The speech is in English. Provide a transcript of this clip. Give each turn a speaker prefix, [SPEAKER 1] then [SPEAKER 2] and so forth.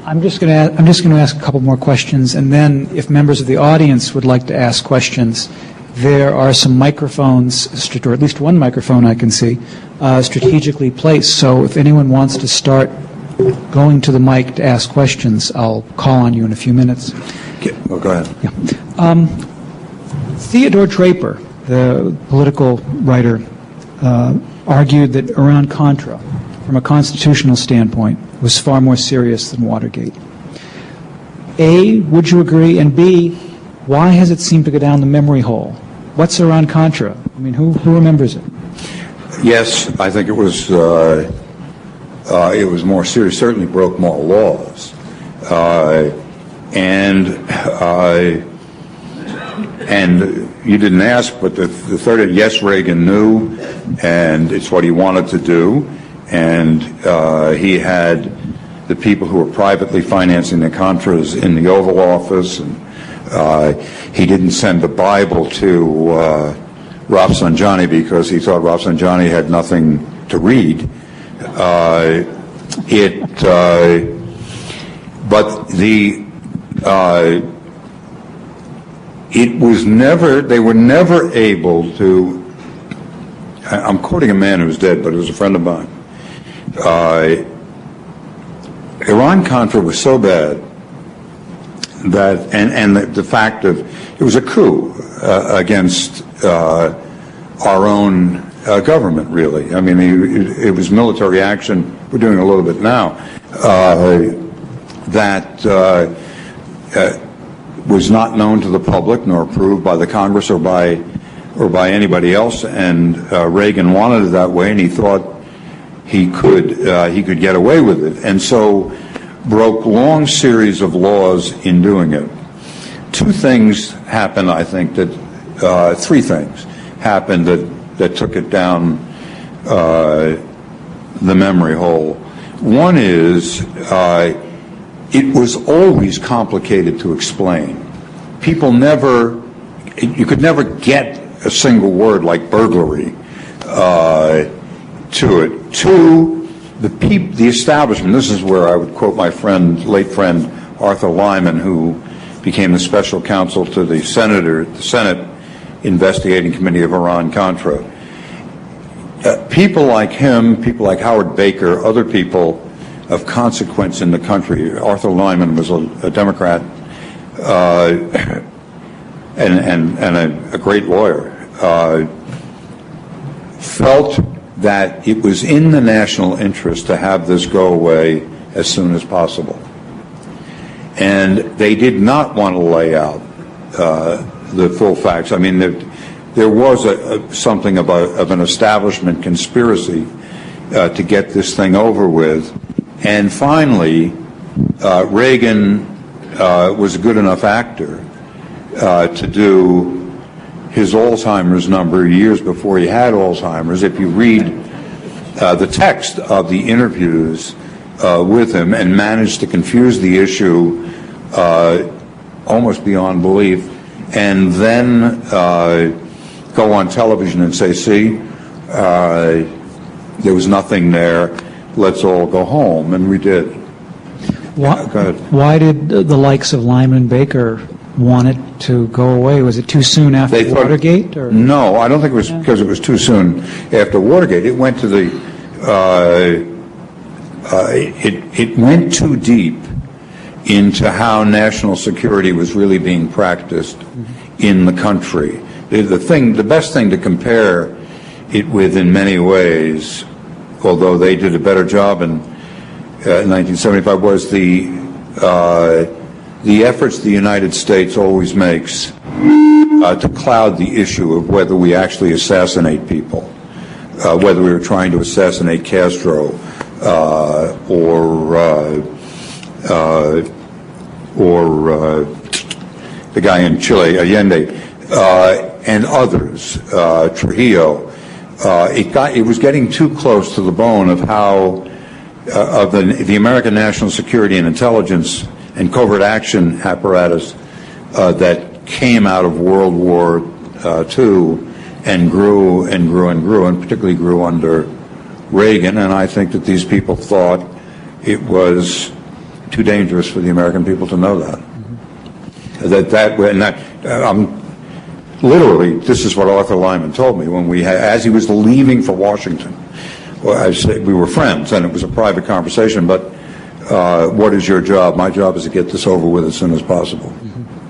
[SPEAKER 1] I'm just going to ask a couple more questions, and then if members of the audience would like to ask questions, there are some microphones, or at least one microphone I can see, strategically placed. So if anyone wants to start going to the mic to ask questions, I'll call on you in a few minutes.
[SPEAKER 2] Okay. Well, go ahead.
[SPEAKER 1] Yeah. Theodore Draper, the political writer, argued that Iran Contra, from a constitutional standpoint, was far more serious than Watergate. A, would you agree? And B, why has it seemed to go down the memory hole? What's Iran Contra? I mean, who remembers it?
[SPEAKER 2] Yes, I think it was more serious. Certainly broke more laws, and you didn't ask, but the third, yes, Reagan knew, and it's what he wanted to do, and he had the people who were privately financing the Contras in the Oval Office, and he didn't send the Bible to Rafsanjani because he thought Rafsanjani had nothing to read. It was never, they were never able to, I'm quoting a man who's dead, but it was a friend of mine. Iran Contra was so bad that, and the fact of, it was a coup against our own government, really. I mean, it was military action. We're doing a little bit now. That was not known to the public nor approved by the Congress or by anybody else, and Reagan wanted it that way, and he thought he could get away with it, and so broke long series of laws in doing it. Two things happened, I think, that three things happened that took it down the memory hole. One is it was always complicated to explain. People you could never get a single word like burglary to it. Two, the establishment, this is where I would quote my late friend Arthur Lyman, who became the special counsel to the Senate Investigating Committee of Iran Contra. People like him, people like Howard Baker, other people of consequence in the country. Arthur Lyman was a Democrat and a great lawyer. Felt that it was in the national interest to have this go away as soon as possible. And they did not want to lay out the full facts. I mean, there was something of an establishment conspiracy to get this thing over with. And finally, Reagan was a good enough actor to do his Alzheimer's number years before he had Alzheimer's. If you read the text of the interviews with him, and managed to confuse the issue almost beyond belief, and then go on television and say, see, there was nothing there, let's all go home, and we did.
[SPEAKER 1] Why did the likes of Lyman and Baker want it to go away? Was it too soon after Watergate? Or?
[SPEAKER 2] No, I don't think it was because it was too soon after Watergate. It went to the, it went too deep into how national security was really being practiced in the country. The best thing to compare it with in many ways, although they did a better job in 1975, was the efforts the United States always makes to cloud the issue of whether we actually assassinate people, whether we were trying to assassinate Castro or the guy in Chile, Allende, and others, Trujillo. It was getting too close to the bone of how of the American national security and intelligence and covert action apparatus that came out of World War II and grew and grew and grew, and particularly grew under Reagan. And I think that these people thought it was too dangerous for the American people to know that. Literally, this is what Arthur Lyman told me when as he was leaving for Washington. Well, I said we were friends, and it was a private conversation. But what is your job? My job is to get this over with as soon as possible.